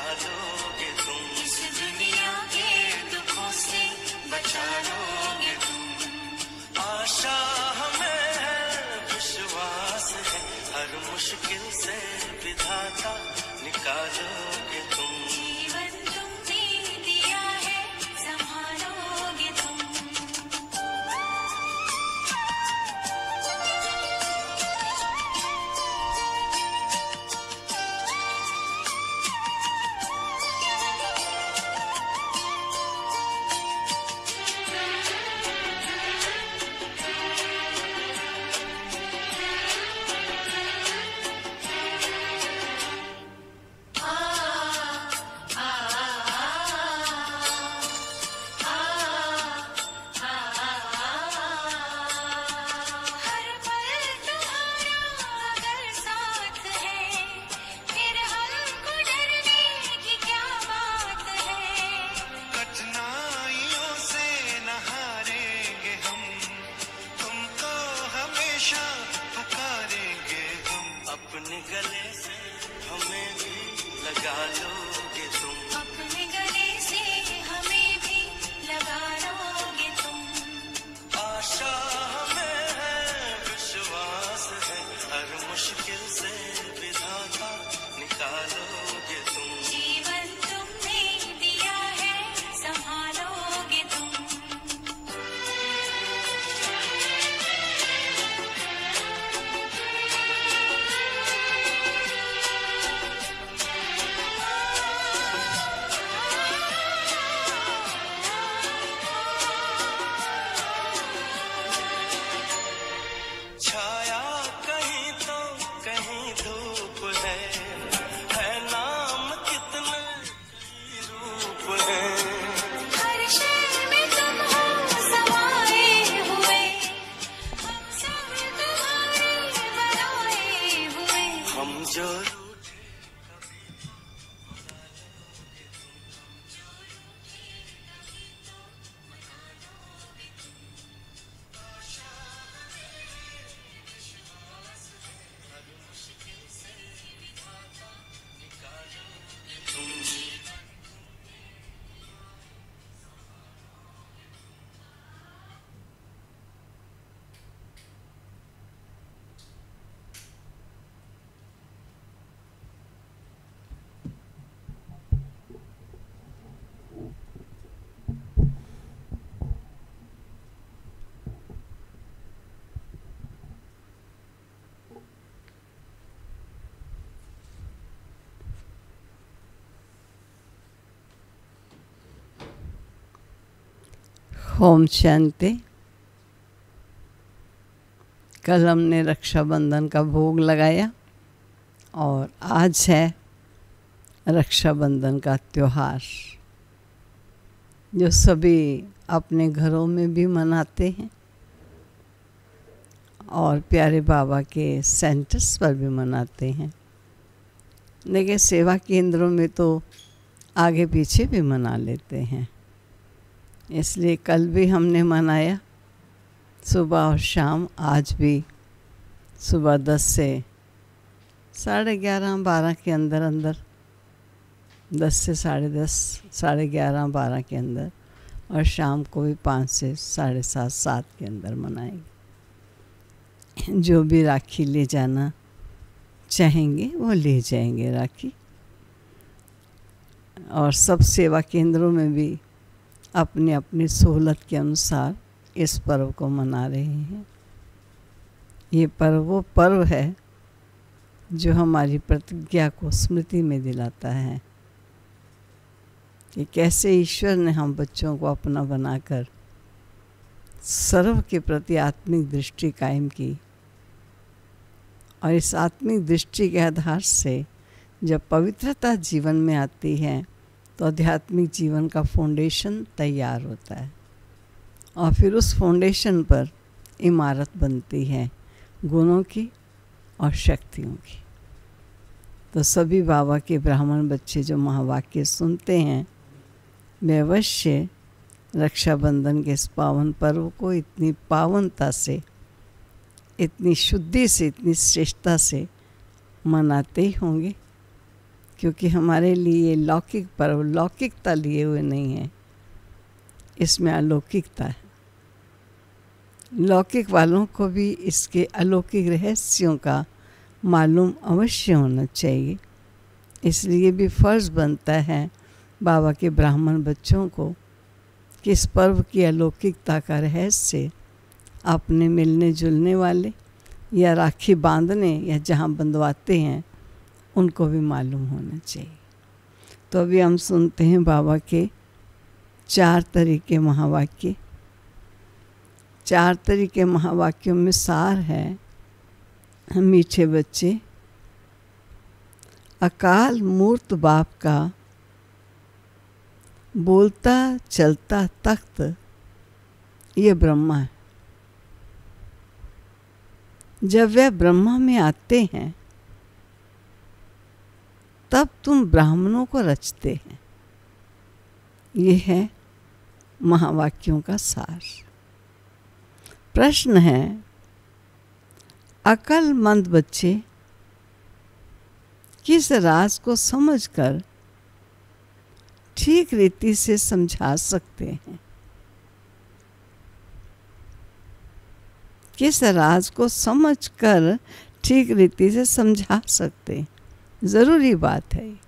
निकालोगे तुम, इस दुनिया के दुखों से बचा लोगे तुम। आशा हमें है, विश्वास है, हर मुश्किल से विधाता निकालोगे तुम। जीवन तुमने दिया है, संभालोगे तुम। अपने गले से हमें भी लगा लोगे तुम, अपने गले से हमें भी लगा लोगे तुम। आशा हमें है, विश्वास है, हर मुश्किल से विधाता निकालोगे तुम। जीवन तुमने दिया है, संभालोगे तुम। छाया कहीं तो कहीं धूप है नाम कितने कई रूप है। हर शहर में तुम हो समाए हुए, हम सब तुम्हारे बनाए हुए। हम जो ओम शांति। कल हमने रक्षाबंधन का भोग लगाया और आज है रक्षाबंधन का त्योहार, जो सभी अपने घरों में भी मनाते हैं और प्यारे बाबा के सेंटर्स पर भी मनाते हैं। लेकिन सेवा केंद्रों में तो आगे पीछे भी मना लेते हैं। इसलिए कल भी हमने मनाया सुबह और शाम, आज भी सुबह 10 से 11:30 12 के अंदर 10 से 10:30 11:30 12 के अंदर, और शाम को भी 5 से 7:30 7 के अंदर मनाएंगे। जो भी राखी ले जाना चाहेंगे वो ले जाएंगे राखी। और सब सेवा केंद्रों में भी अपनी अपनी सहूलत के अनुसार इस पर्व को मना रहे हैं। ये पर्व वो पर्व है जो हमारी प्रतिज्ञा को स्मृति में दिलाता है कि कैसे ईश्वर ने हम बच्चों को अपना बनाकर सर्व के प्रति आत्मिक दृष्टि कायम की, और इस आत्मिक दृष्टि के आधार से जब पवित्रता जीवन में आती है तो आध्यात्मिक जीवन का फाउंडेशन तैयार होता है, और फिर उस फाउंडेशन पर इमारत बनती है गुणों की और शक्तियों की। तो सभी बाबा के ब्राह्मण बच्चे जो महावाक्य सुनते हैं वे अवश्य रक्षाबंधन के इस पावन पर्व को इतनी पावनता से, इतनी शुद्धि से, इतनी श्रेष्ठता से मनाते ही होंगे क्योंकि हमारे लिए लौकिक पर्व लौकिकता लिए हुए नहीं है, इसमें अलौकिकता है। लौकिक वालों को भी इसके अलौकिक रहस्यों का मालूम अवश्य होना चाहिए। इसलिए भी फ़र्ज़ बनता है बाबा के ब्राह्मण बच्चों को कि इस पर्व की अलौकिकता का रहस्य अपने मिलने जुलने वाले या राखी बांधने या जहाँ बंधवाते हैं उनको भी मालूम होना चाहिए। तो अभी हम सुनते हैं बाबा के 4 तरीके महावाक्य। 4 तरीके महावाक्यों में सार है, मीठे बच्चे, अकाल मूर्त बाप का बोलता चलता तख्त ये ब्रह्मा है। जब वे ब्रह्मा में आते हैं तब तुम ब्राह्मणों को रचते हैं। ये है महावाक्यों का सार। प्रश्न है, अक्लमंद बच्चे किस राज को समझकर ठीक रीति से समझा सकते हैं? किस राज को समझकर ठीक रीति से समझा सकते हैं? ज़रूरी बात है।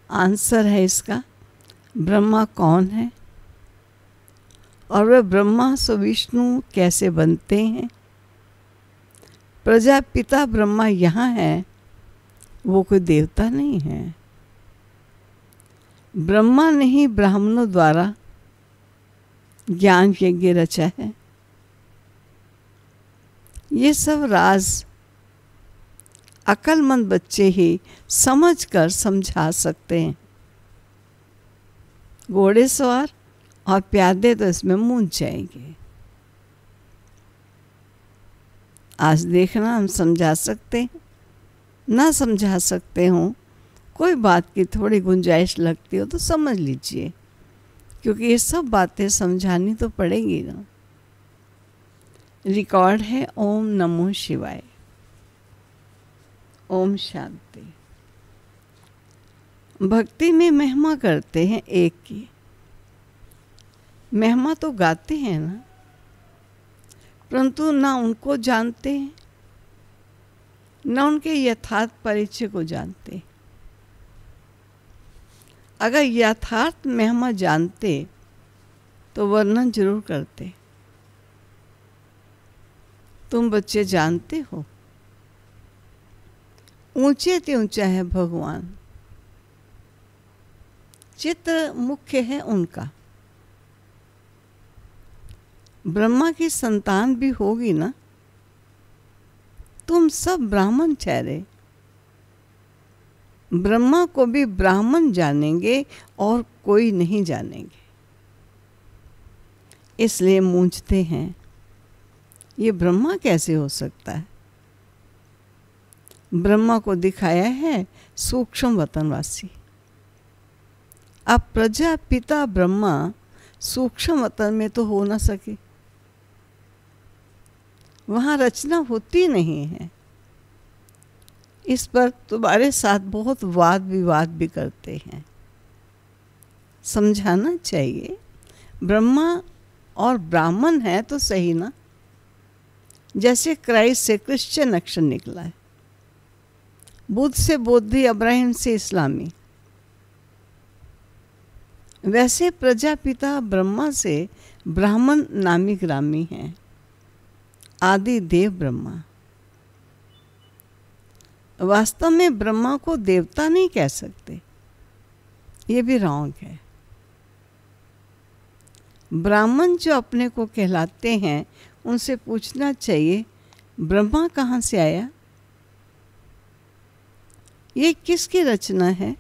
आंसर है इसका, ब्रह्मा कौन है और वह ब्रह्मा सो विष्णु कैसे बनते हैं। प्रजापिता ब्रह्मा यहाँ है, वो कोई देवता नहीं है। ब्रह्मा ने ही ब्राह्मणों द्वारा ज्ञान यज्ञ रचा है। ये सब राज अक्लमंद बच्चे ही समझकर समझा सकते हैं। घोड़े सवार और प्यादे तो इसमें मूंझ जाएंगे। आज देखना, हम समझा सकते हैं, ना समझा सकते हो, कोई बात की थोड़ी गुंजाइश लगती हो तो समझ लीजिए, क्योंकि ये सब बातें समझानी तो पड़ेगी ना। रिकॉर्ड है ओम नमो शिवाय। ओम शांति। भक्ति में महिमा करते हैं एक की। महिमा तो गाते हैं ना, परंतु ना उनको जानते हैं, ना उनके यथार्थ परिचय को जानते। अगर यथार्थ महिमा जानते तो वर्णन जरूर करते। तुम बच्चे जानते हो, ऊंचे ते ऊंचा है भगवान, चित्र मुख्य है उनका। ब्रह्मा की संतान भी होगी ना, तुम सब ब्राह्मण ठहरे। ब्रह्मा को भी ब्राह्मण जानेंगे और कोई नहीं जानेंगे, इसलिए मूंझते हैं, ये ब्रह्मा कैसे हो सकता है। ब्रह्मा को दिखाया है सूक्ष्म वतनवासी। अब प्रजापिता ब्रह्मा सूक्ष्म वतन में तो हो ना सके, वहाँ रचना होती नहीं है। इस पर तुम्हारे साथ बहुत वाद विवाद भी करते हैं। समझाना चाहिए, ब्रह्मा और ब्राह्मण है तो सही ना। जैसे क्राइस्ट से क्रिश्चियन अक्षर निकला है, बुद्ध से बौद्धि, अब्राहिम से इस्लामी, वैसे प्रजापिता ब्रह्मा से ब्राह्मण नामी ग्रामी हैं। आदि देव ब्रह्मा। वास्तव में ब्रह्मा को देवता नहीं कह सकते, ये भी रॉन्ग है। ब्राह्मण जो अपने को कहलाते हैं उनसे पूछना चाहिए, ब्रह्मा कहाँ से आया, ये किसकी रचना है,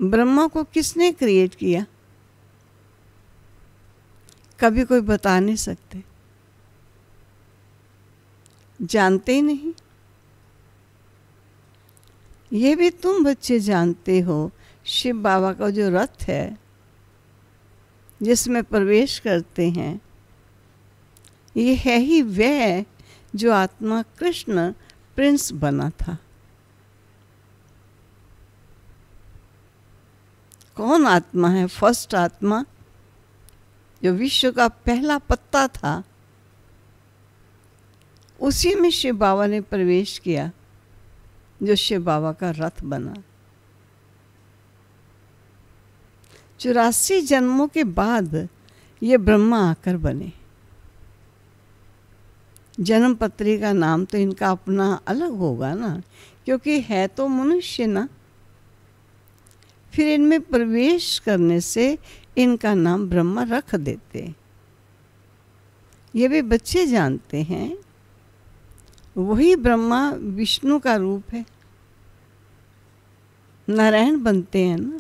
ब्रह्मा को किसने क्रिएट किया। कभी कोई बता नहीं सकते, जानते ही नहीं। ये भी तुम बच्चे जानते हो, शिव बाबा का जो रथ है जिसमें प्रवेश करते हैं, ये है ही वह जो आत्मा कृष्ण प्रिंस बना था। कौन आत्मा है? फर्स्ट आत्मा जो विश्व का पहला पत्ता था, उसी में शिव बाबा ने प्रवेश किया, जो शिव बाबा का रथ बना। 84 जन्मों के बाद ये ब्रह्मा आकर बने। जन्म पत्री का नाम तो इनका अपना अलग होगा ना, क्योंकि है तो मनुष्य ना। फिर इनमें प्रवेश करने से इनका नाम ब्रह्मा रख देते। ये भी बच्चे जानते हैं, वही ब्रह्मा विष्णु का रूप है, नारायण बनते हैं ना।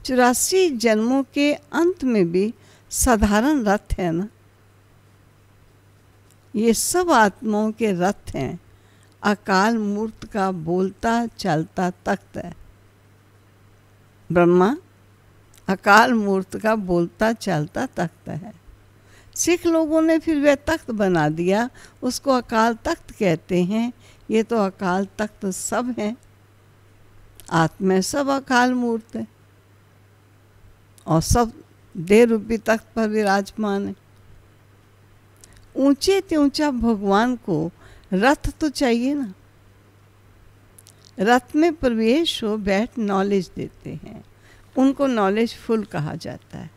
84 जन्मों के अंत में भी साधारण रथ है ना। ये सब आत्माओं के रथ हैं। अकाल मूर्त का बोलता चलता तख्त है। ब्रह्मा अकाल मूर्त का बोलता चलता तख्त है। सिख लोगों ने फिर वह तख्त बना दिया, उसको अकाल तख्त कहते हैं। ये तो अकाल तख्त सब है, आत्मा सब अकाल मूर्त है और सब देह रूपी तख्त पर विराजमान है। ऊंचे ते ऊंचा भगवान को रथ तो चाहिए ना। रथ में प्रवेश हो, बैठ नॉलेज देते हैं, उनको नॉलेज फुल कहा जाता है।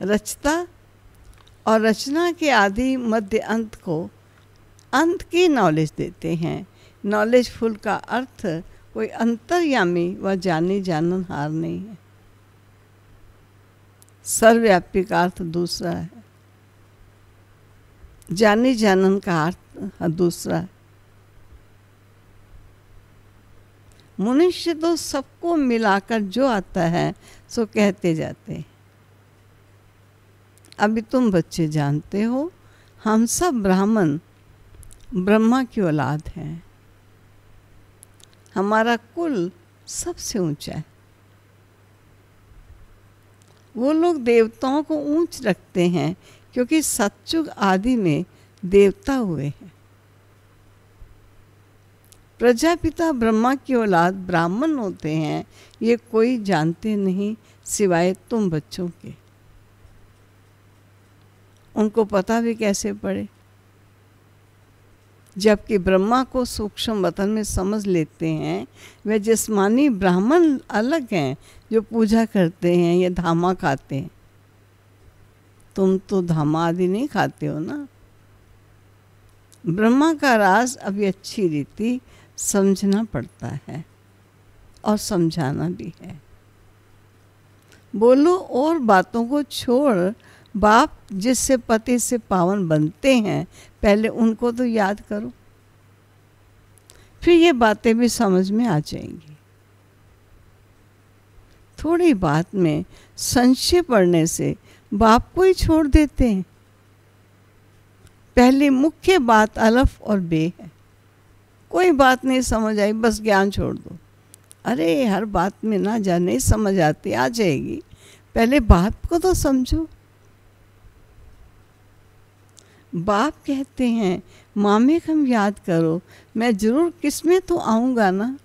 रचता और रचना के आदि मध्य अंत को अंत की नॉलेज देते हैं। नॉलेज फुल का अर्थ कोई अंतर्यामी व जानी जाननहार नहीं है। सर्वव्यापी का अर्थ दूसरा है, जानी जानन का अर्थ दूसरा है। मनुष्य तो सबको मिलाकर जो आता है सो कहते जाते हैं। अभी तुम बच्चे जानते हो, हम सब ब्राह्मण ब्रह्मा की औलाद हैं। हमारा कुल सबसे ऊंचा है। वो लोग देवताओं को ऊंच रखते हैं क्योंकि सतयुग आदि में देवता हुए हैं। प्रजापिता ब्रह्मा की औलाद ब्राह्मण होते हैं, ये कोई जानते नहीं सिवाय तुम बच्चों के। उनको पता भी कैसे पड़े, जबकि ब्रह्मा को सूक्ष्म वतन में समझ लेते हैं। वे जिस्मानी ब्राह्मण अलग हैं जो पूजा करते हैं या धामा खाते हैं। तुम तो धामा आदि नहीं खाते हो ना। ब्रह्मा का राज अभी अच्छी रीति समझना पड़ता है और समझाना भी है। बोलो और बातों को छोड़, बाप जिससे पति से पावन बनते हैं, पहले उनको तो याद करो, फिर ये बातें भी समझ में आ जाएंगी। थोड़ी बात में संशय पड़ने से बाप को ही छोड़ देते हैं। पहली मुख्य बात अलफ और बे है। कोई बात नहीं समझ आई, बस ज्ञान छोड़ दो। अरे हर बात में ना जाने समझ आती, आ जाएगी, पहले बात को तो समझो। बाप कहते हैं मामे कम याद करो, मैं जरूर किसमें तो आऊँगा ना।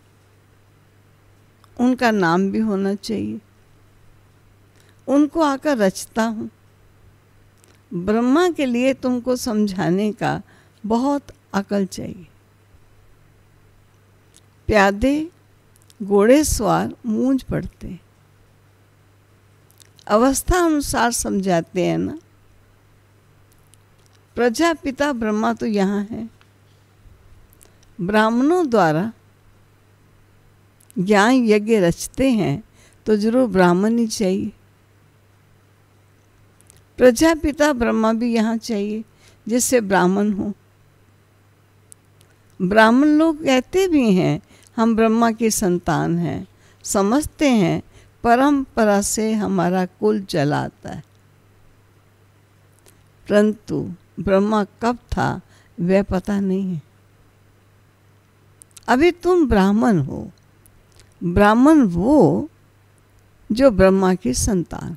उनका नाम भी होना चाहिए। उनको आकर रचता हूँ। ब्रह्मा के लिए तुमको समझाने का बहुत अकल चाहिए। प्यादे घोड़े सवार मूंज पड़ते, अवस्था अनुसार समझाते हैं ना। प्रजापिता ब्रह्मा तो यहाँ है। ब्राह्मणों द्वारा ज्ञान यज्ञ रचते हैं तो जरूर ब्राह्मण ही चाहिए। प्रजापिता ब्रह्मा भी यहाँ चाहिए जिससे ब्राह्मण हो। ब्राह्मण लोग कहते भी हैं हम ब्रह्मा की संतान हैं, समझते हैं परंपरा से हमारा कुल चला आता है। परंतु ब्रह्मा कब था वह पता नहीं है। अभी तुम ब्राह्मण हो। ब्राह्मण वो जो ब्रह्मा की संतान,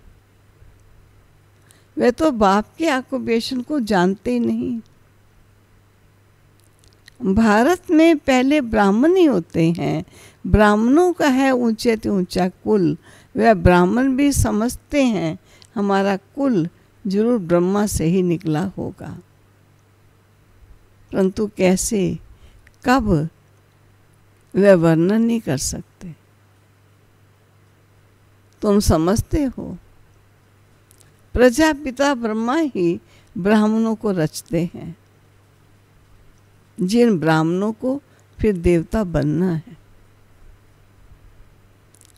वे तो बाप के ऑक्यूपेशन को जानते ही नहीं। भारत में पहले ब्राह्मण ही होते हैं। ब्राह्मणों का है ऊंचे से ऊंचा कुल। वह ब्राह्मण भी समझते हैं हमारा कुल जरूर ब्रह्मा से ही निकला होगा, परंतु कैसे, कब, वह वर्णन नहीं कर सकते। तुम समझते हो प्रजापिता ब्रह्मा ही ब्राह्मणों को रचते हैं, जिन ब्राह्मणों को फिर देवता बनना है।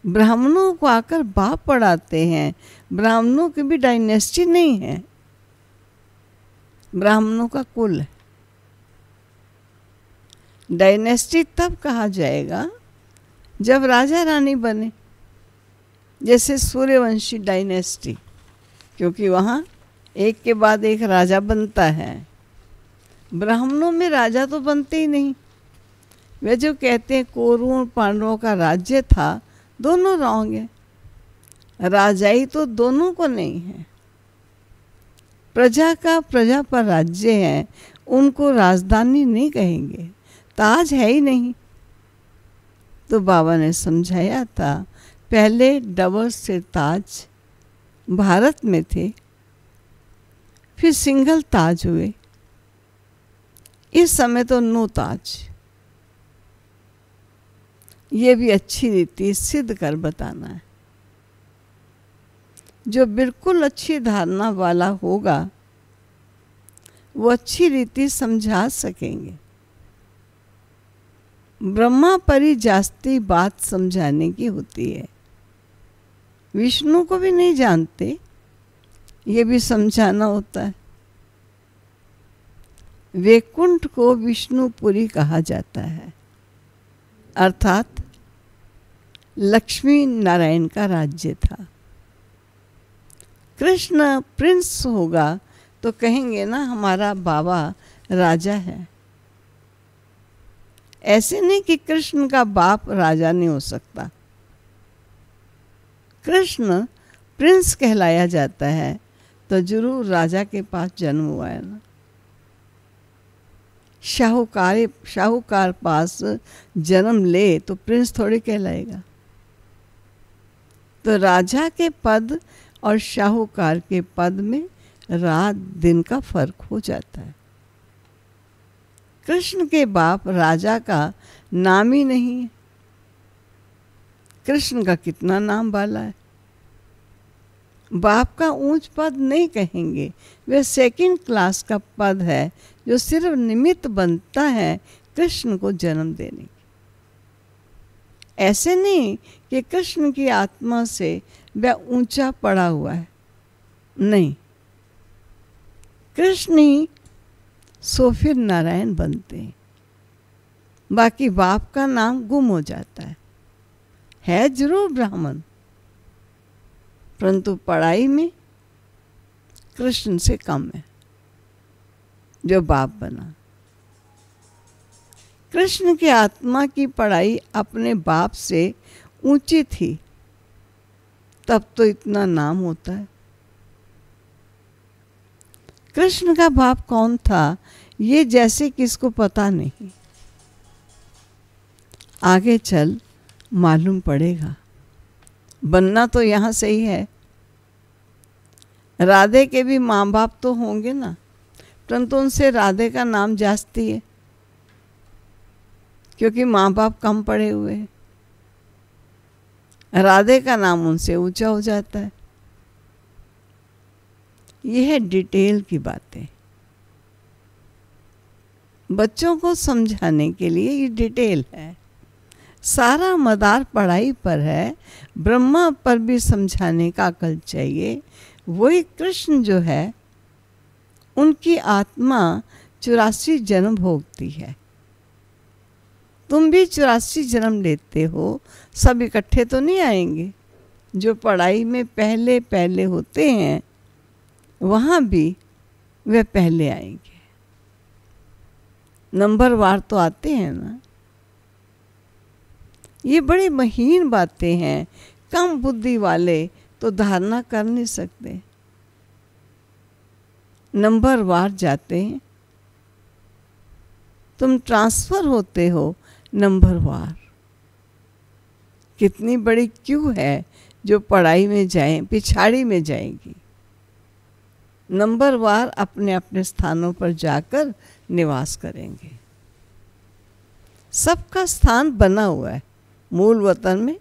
ब्राह्मणों को आकर बाप पढ़ाते हैं। ब्राह्मणों की भी डायनेस्टी नहीं है, ब्राह्मणों का कुल है। डायनेस्टी तब कहा जाएगा जब राजा रानी बने, जैसे सूर्यवंशी डायनेस्टी, क्योंकि वहाँ एक के बाद एक राजा बनता है। ब्राह्मणों में राजा तो बनते ही नहीं। वे जो कहते हैं कौरवों और पांडवों का राज्य था, दोनों रॉन्ग है। राजाई तो दोनों को नहीं है। प्रजा का प्रजा पर राज्य है, उनको राजधानी नहीं कहेंगे, ताज है ही नहीं। तो बाबा ने समझाया था, पहले डबल से ताज भारत में थे, फिर सिंगल ताज हुए, इस समय तो नो ताज। ये भी अच्छी रीति सिद्ध कर बताना है। जो बिल्कुल अच्छी धारणा वाला होगा वो अच्छी रीति समझा सकेंगे। ब्रह्मा परी जास्ती बात समझाने की होती है। विष्णु को भी नहीं जानते, ये भी समझाना होता है। वैकुंठ को विष्णुपुरी कहा जाता है, अर्थात लक्ष्मी नारायण का राज्य था। कृष्ण प्रिंस होगा तो कहेंगे ना हमारा बाबा राजा है। ऐसे नहीं कि कृष्ण का बाप राजा नहीं हो सकता। कृष्ण प्रिंस कहलाया जाता है तो जरूर राजा के पास जन्म हुआ है ना। शाहूकार पास जन्म ले तो प्रिंस थोड़ी कहलाएगा। तो राजा के पद और शाहूकार के पद में रात दिन का फर्क हो जाता है। कृष्ण के बाप राजा का नाम ही नहीं है। कृष्ण का कितना नाम वाला है। बाप का ऊंच पद नहीं कहेंगे, वह सेकंड क्लास का पद है जो सिर्फ निमित्त बनता है कृष्ण को जन्म देने की। ऐसे नहीं कि कृष्ण की आत्मा से वह ऊंचा पड़ा हुआ है, नहीं। कृष्ण ही सो फिर नारायण बनते हैं, बाकी बाप का नाम गुम हो जाता है जरूर ब्राह्मण, परंतु पढ़ाई में कृष्ण से कम है जो बाप बना। कृष्ण की आत्मा की पढ़ाई अपने बाप से ऊंची थी, तब तो इतना नाम होता है। कृष्ण का बाप कौन था ये जैसे किसको पता नहीं, आगे चल मालूम पड़ेगा। बनना तो यहाँ से ही है। राधे के भी माँ बाप तो होंगे ना, परंतु उनसे राधे का नाम जास्ती है क्योंकि माँ बाप कम पढ़े हुए हैं। राधे का नाम उनसे ऊंचा हो जाता है। यह है डिटेल की बातें। बच्चों को समझाने के लिए ये डिटेल है। सारा मदार पढ़ाई पर है, ब्रह्मा पर भी समझाने का अकल चाहिए। वही कृष्ण जो है उनकी आत्मा 84 जन्म भोगती है। तुम भी 84 जन्म लेते हो, सब इकट्ठे तो नहीं आएंगे। जो पढ़ाई में पहले पहले होते हैं वहाँ भी वे पहले आएंगे। नंबरवार तो आते हैं ना। ये बड़ी महीन बातें हैं, कम बुद्धि वाले तो धारणा कर नहीं सकते। नंबरवार जाते हैं। तुम ट्रांसफर होते हो नंबरवार। कितनी बड़ी क्यू है जो पढ़ाई में जाए पिछाड़ी में जाएगी। नंबरवार अपने अपने स्थानों पर जाकर निवास करेंगे। सबका स्थान बना हुआ है। मूल वतन में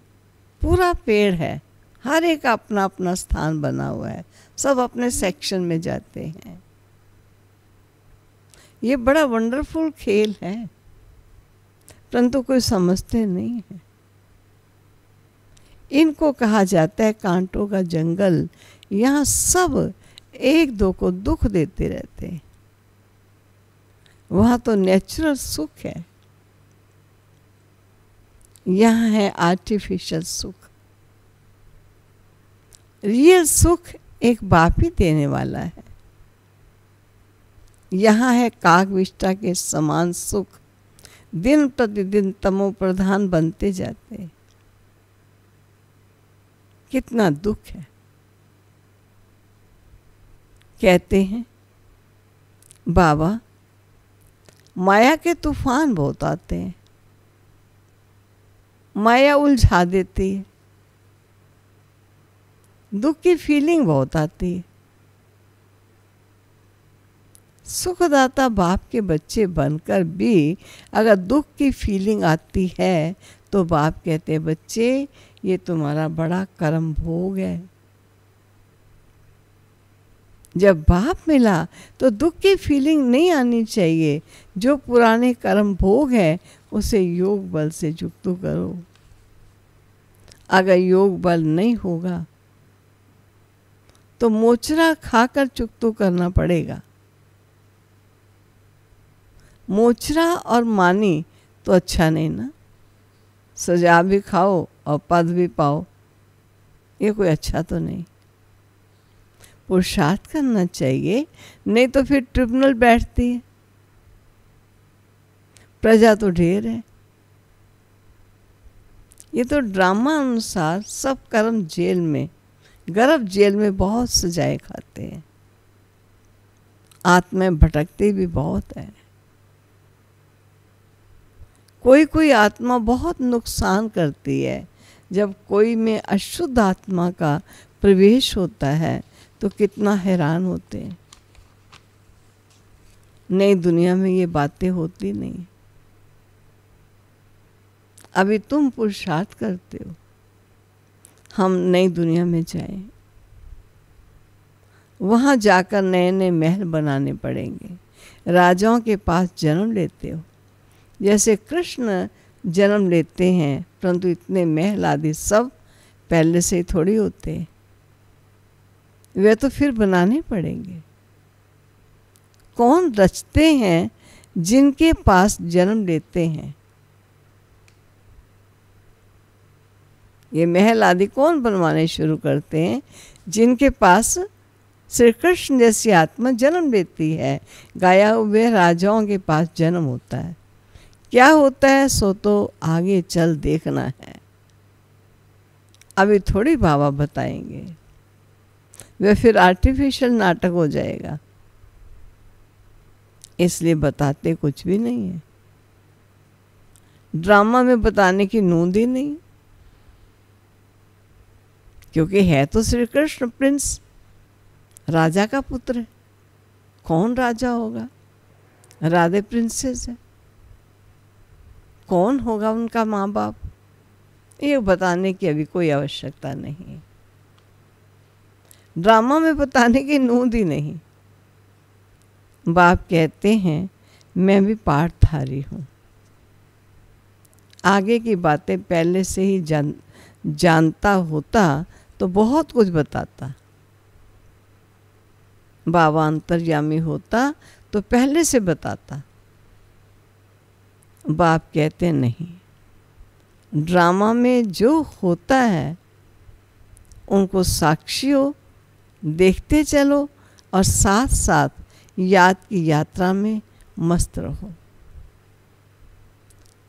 पूरा पेड़ है, हर एक अपना अपना स्थान बना हुआ है, सब अपने सेक्शन में जाते हैं। ये बड़ा वंडरफुल खेल है, परंतु कोई समझते नहीं है। इनको कहा जाता है कांटों का जंगल। यहाँ सब एक दो को दुख देते रहते हैं। वहाँ तो नेचुरल सुख है, यहाँ है आर्टिफिशियल सुख। रियल सुख एक बाप ही देने वाला है। यहाँ है काकविष्टा के समान सुख। दिन प्रतिदिन तमो प्रधान बनते जाते हैं। कितना दुख है। कहते हैं बाबा माया के तूफान बहुत आते हैं, माया उलझा देती है, दुख की फीलिंग बहुत आती है। सुखदाता बाप के बच्चे बनकर भी अगर दुख की फीलिंग आती है तो बाप कहते हैं बच्चे ये तुम्हारा बड़ा कर्म भोग है। जब बाप मिला तो दुख की फीलिंग नहीं आनी चाहिए। जो पुराने कर्म भोग है उसे योग बल से युक्त करो। अगर योग बल नहीं होगा तो मोचरा खाकर चुकतू करना पड़ेगा। मोचरा और मानी तो अच्छा नहीं ना। सजा भी खाओ और पद भी पाओ, ये कोई अच्छा तो नहीं। पुरुषार्थ करना चाहिए, नहीं तो फिर ट्रिब्यूनल बैठती है। प्रजा तो ढेर है। ये तो ड्रामा अनुसार सब कर्म जेल में, गर्भ जेल में बहुत सजाए खाते हैं। आत्माएं भटकती भी बहुत है। कोई कोई आत्मा बहुत नुकसान करती है। जब कोई में अशुद्ध आत्मा का प्रवेश होता है तो कितना हैरान होते हैं। नई दुनिया में ये बातें होती नहीं। अभी तुम पुरुषार्थ करते हो, हम नई दुनिया में जाएं। वहाँ जाकर नए नए महल बनाने पड़ेंगे। राजाओं के पास जन्म लेते हो, जैसे कृष्ण जन्म लेते हैं, परंतु इतने महल आदि सब पहले से ही थोड़ी होते हैं। वे तो फिर बनाने पड़ेंगे। कौन रचते हैं? जिनके पास जन्म लेते हैं। ये महल आदि कौन बनवाने शुरू करते हैं? जिनके पास श्री कृष्ण जैसी आत्मा जन्म लेती है। गाया हुए राजाओं के पास जन्म होता है। क्या होता है सो तो आगे चल देखना है। अभी थोड़ी बाबा बताएंगे, वे फिर आर्टिफिशियल नाटक हो जाएगा। इसलिए बताते कुछ भी नहीं है। ड्रामा में बताने की नूंद ही नहीं, क्योंकि है तो श्री कृष्ण प्रिंस, राजा का पुत्र है। कौन राजा होगा? राधे प्रिंसेस है। कौन होगा उनका माँ बाप? ये बताने की अभी कोई आवश्यकता नहीं। ड्रामा में बताने की नूंद ही नहीं। बाप कहते हैं मैं भी पाठधारी हूँ। आगे की बातें पहले से ही जानता होता तो बहुत कुछ बताता। बाबा अंतर्यामी होता तो पहले से बताता। बाप कहते नहीं, ड्रामा में जो होता है उनको साक्षी हो, देखते चलो और साथ साथ याद की यात्रा में मस्त रहो।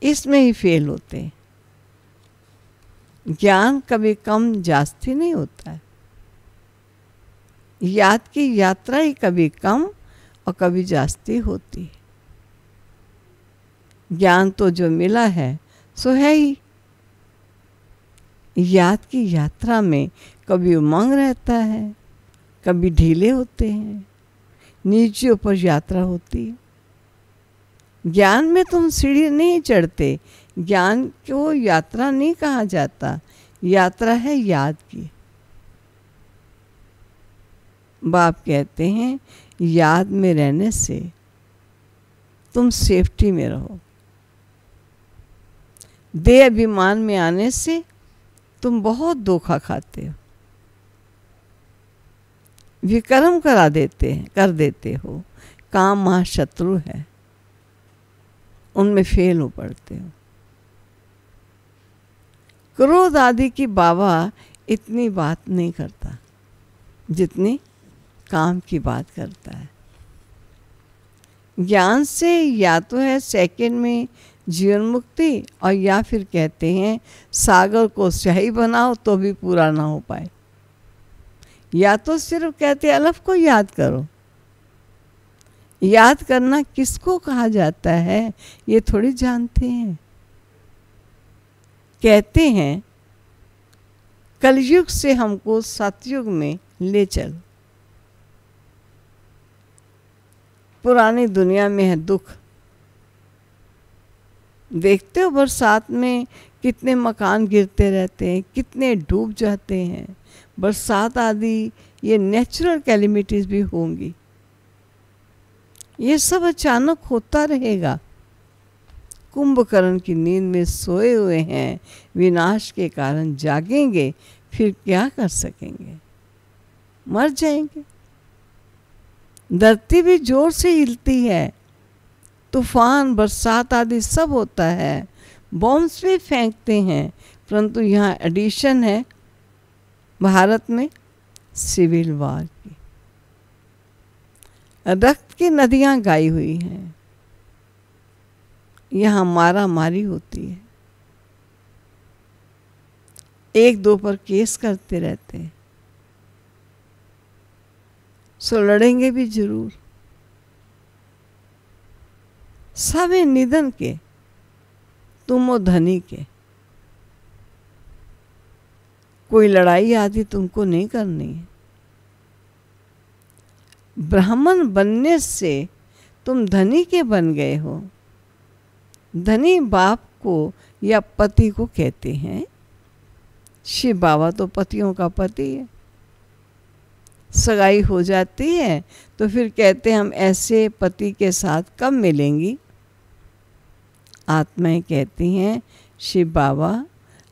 इसमें ही फेल होते हैं। ज्ञान कभी कम जास्ती नहीं होता है। याद की यात्रा ही कभी कम और कभी जास्ती होती है। ज्ञान तो जो मिला है सो है ही। याद की यात्रा में कभी उमंग रहता है, कभी ढीले होते हैं, नीचे ऊपर यात्रा होती है। ज्ञान में तुम सीढ़ी नहीं चढ़ते, ज्ञान को यात्रा नहीं कहा जाता, यात्रा है याद की। बाप कहते हैं याद में रहने से तुम सेफ्टी में रहो, देह अभिमान में आने से तुम बहुत धोखा खाते हो, विकर्म कर देते हो, काम महाशत्रु है, उनमें फेल हो पड़ते हो। क्रोध आदि की बाबा इतनी बात नहीं करता जितनी काम की बात करता है। ज्ञान से या तो है सेकंड में जीवन मुक्ति, और या फिर कहते हैं सागर को स्याही बनाओ तो भी पूरा ना हो पाए। या तो सिर्फ कहते हैं अलफ को याद करो। याद करना किसको कहा जाता है ये थोड़ी जानते हैं। कहते हैं कलयुग से हमको सतयुग में ले चलो। पुरानी दुनिया में है दुख। देखते हो बरसात में कितने मकान गिरते रहते हैं, कितने डूब जाते हैं। बरसात आदि ये नेचुरल कैलेमिटीज भी होंगी, ये सब अचानक होता रहेगा। कुंभकर्ण की नींद में सोए हुए हैं, विनाश के कारण जागेंगे, फिर क्या कर सकेंगे, मर जाएंगे। धरती भी जोर से हिलती है, तूफान बरसात आदि सब होता है, बॉम्ब्स भी फेंकते हैं, परंतु यहाँ एडिशन है भारत में सिविल वार की। रक्त की नदियाँ गाई हुई हैं, यहाँ मारा मारी होती है, एक दो पर केस करते रहते हैं, सो लड़ेंगे भी जरूर। सब है निधन के, तुम हो धनी के। कोई लड़ाई आदि तुमको नहीं करनी है। ब्राह्मण बनने से तुम धनी के बन गए हो। धनी बाप को या पति को कहते हैं। शिव बाबा तो पतियों का पति है। सगाई हो जाती है तो फिर कहते हैं हम ऐसे पति के साथ कब मिलेंगी। आत्माएं कहती हैं शिव बाबा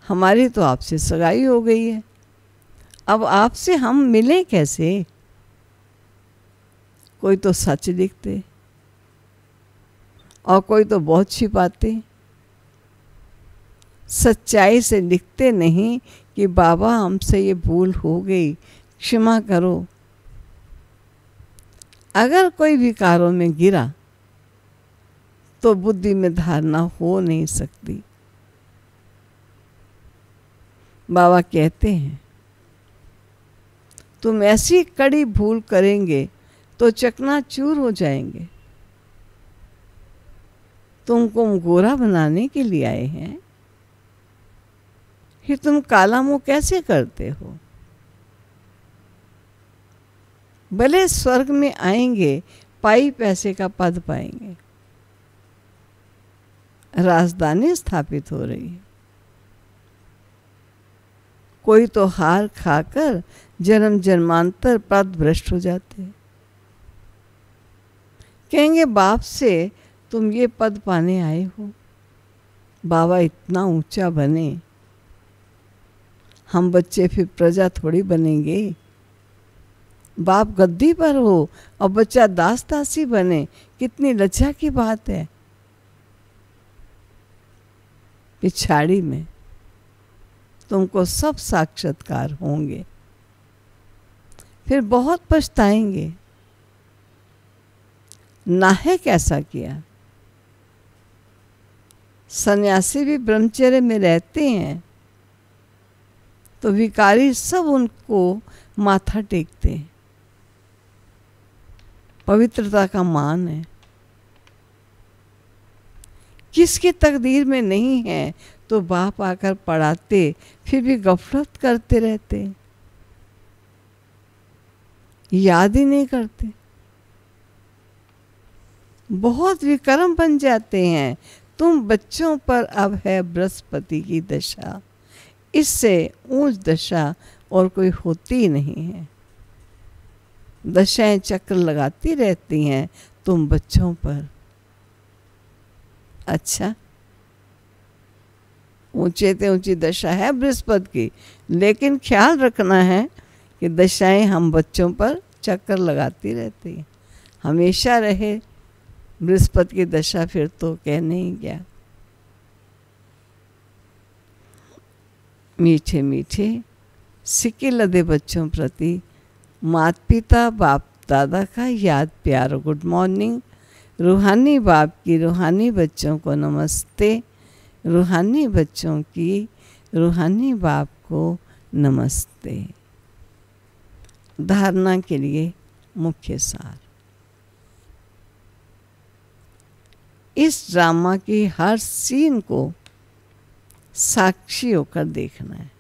हमारी तो आपसे सगाई हो गई है, अब आपसे हम मिलें कैसे। कोई तो सच दिखते और कोई तो बहुत छिपाते, सच्चाई से दिखते नहीं कि बाबा हमसे ये भूल हो गई, क्षमा करो। अगर कोई विकारों में गिरा तो बुद्धि में धारणा हो नहीं सकती। बाबा कहते हैं तुम ऐसी कड़ी भूल करेंगे तो चकनाचूर हो जाएंगे। तुमको गोरा बनाने के लिए आए हैं, फिर तुम काला मुंह कैसे करते हो। भले स्वर्ग में आएंगे, पाई पैसे का पद पाएंगे, राजधानी स्थापित हो रही है। कोई तो हार खाकर जन्म जन्मांतर पद भ्रष्ट हो जाते हैं। कहेंगे बाप से तुम ये पद पाने आए हो, बाबा इतना ऊंचा बने, हम बच्चे फिर प्रजा थोड़ी बनेंगे। बाप गद्दी पर हो और बच्चा दास दासी बने, कितनी लज्जा की बात है। पिछाड़ी में तुमको सब साक्षात्कार होंगे, फिर बहुत पछताएंगे। नाहक ऐसा किया। सन्यासी भी ब्रह्मचर्य में रहते हैं तो विकारी सब उनको माथा टेकते हैं, पवित्रता का मान है। किसकी तकदीर में नहीं है तो बाप आकर पढ़ाते, फिर भी गफलत करते रहते, याद ही नहीं करते, बहुत विक्रम बन जाते हैं। तुम बच्चों पर अब है बृहस्पति की दशा, इससे ऊंच दशा और कोई होती नहीं है। दशाएं चक्र लगाती रहती हैं तुम बच्चों पर। अच्छा, ऊंचे से ऊंची दशा है बृहस्पति की, लेकिन ख्याल रखना है कि दशाएं हम बच्चों पर चक्कर लगाती रहती हैं। हमेशा रहे बृहस्पति की दशा, फिर तो कहने ही क्या। मीठे मीठे सिक्के लदे बच्चों प्रति माता पिता बाप दादा का याद प्यार गुड मॉर्निंग। रूहानी बाप की रूहानी बच्चों को नमस्ते, रूहानी बच्चों की रूहानी बाप को नमस्ते। धारणा के लिए मुख्य सार। इस ड्रामा की हर सीन को साक्षी होकर देखना है।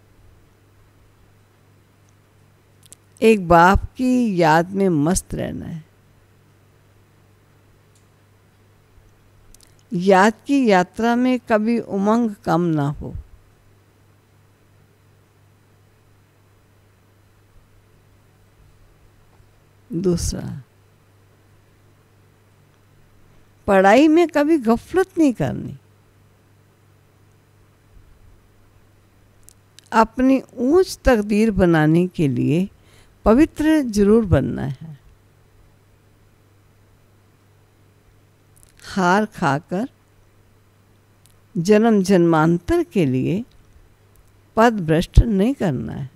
एक बाप की याद में मस्त रहना है। याद की यात्रा में कभी उमंग कम ना हो। दूसरा, पढ़ाई में कभी गफलत नहीं करनी। अपनी ऊंच तकदीर बनाने के लिए पवित्र जरूर बनना है। हार खाकर जन्म जन्मांतर के लिए पद भ्रष्ट नहीं करना है।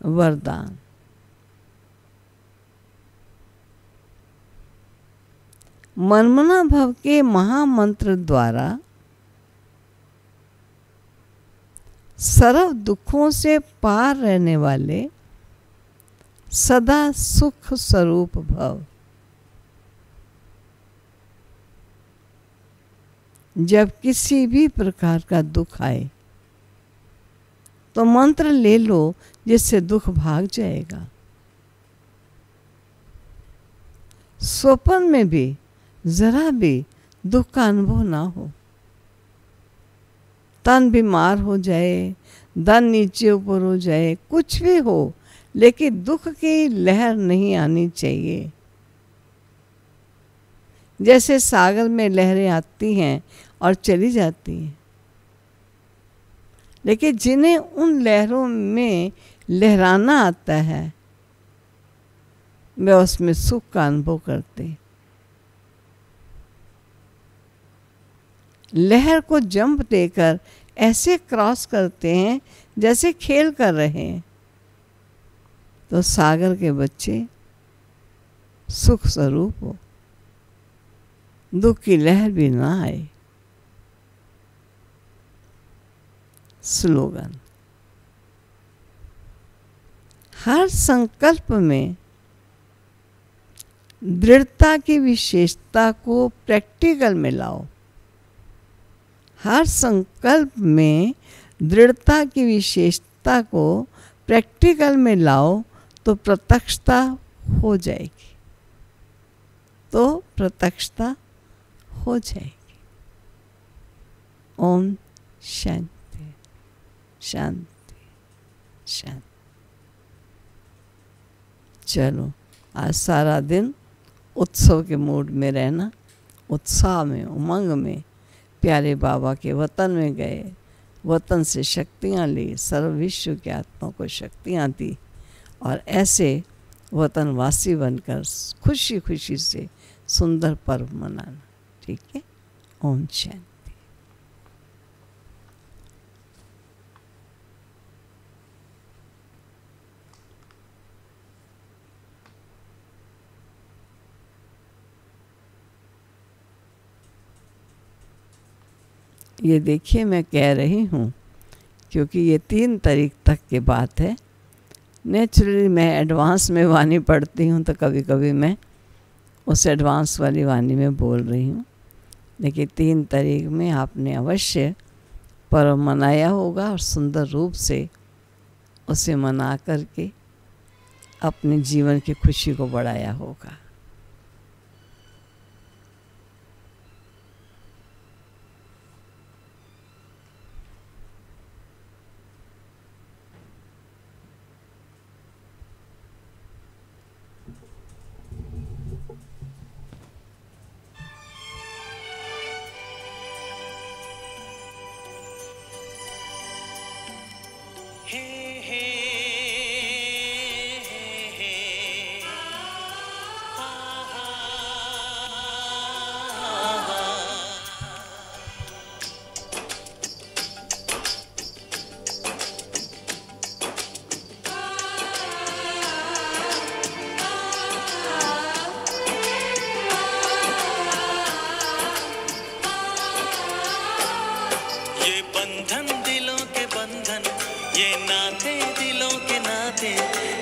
वरदान। मनमना भव के महामंत्र द्वारा सर्व दुखों से पार रहने वाले सदा सुख स्वरूप भव। जब किसी भी प्रकार का दुख आए तो मंत्र ले लो, जिससे दुख भाग जाएगा। स्वप्न में भी जरा भी दुख का अनुभव ना हो। तन बीमार हो जाए, धन नीचे ऊपर हो जाए, कुछ भी हो, लेकिन दुख की लहर नहीं आनी चाहिए। जैसे सागर में लहरें आती हैं और चली जाती हैं, लेकिन जिन्हें उन लहरों में लहराना आता है वे उसमें सुख का अनुभव करते हैं। लहर को जंप देकर ऐसे क्रॉस करते हैं जैसे खेल कर रहे हैं। तो सागर के बच्चे सुख स्वरूप हो, दुख की लहर भी ना आए। स्लोगन। हर संकल्प में दृढ़ता की विशेषता को प्रैक्टिकल में लाओ। हर संकल्प में दृढ़ता की विशेषता को प्रैक्टिकल में लाओ तो प्रत्यक्षता हो जाएगी। तो प्रत्यक्षता हो जाएगी। ओम शांति शांति शांति। चलो, आज सारा दिन उत्सव के मूड में रहना, उत्साह में, उमंग में। प्यारे बाबा के वतन में गए, वतन से शक्तियाँ ली, सर्व विश्व की आत्मा को शक्तियाँ दी, और ऐसे वतनवासी बनकर खुशी खुशी से सुंदर पर्व मनाना। ठीक है। ओम शांति। ये देखिए, मैं कह रही हूँ क्योंकि ये 3 तारीख तक की बात है। नेचुरली मैं एडवांस में वाणी पढ़ती हूँ तो कभी कभी मैं उस एडवांस वाली वाणी में बोल रही हूँ। लेकिन 3 तारीख में आपने अवश्य पर्व मनाया होगा और सुंदर रूप से उसे मना करके अपने जीवन की खुशी को बढ़ाया होगा।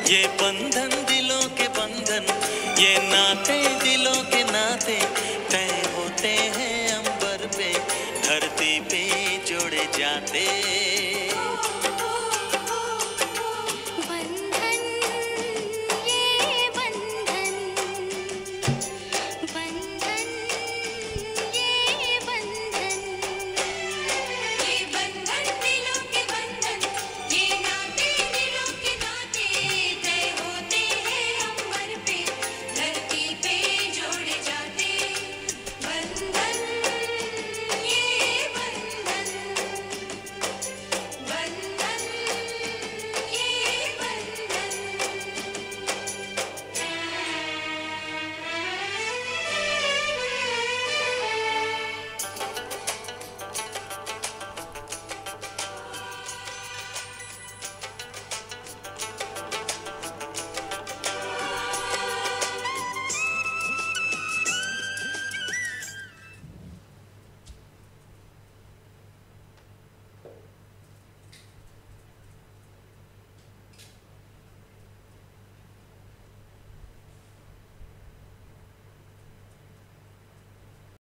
ये बंधन दिलों के बंधन, ये नाते दिलों के नाते तय होते हैं अंबर पे, धरती पे जोड़े जाते।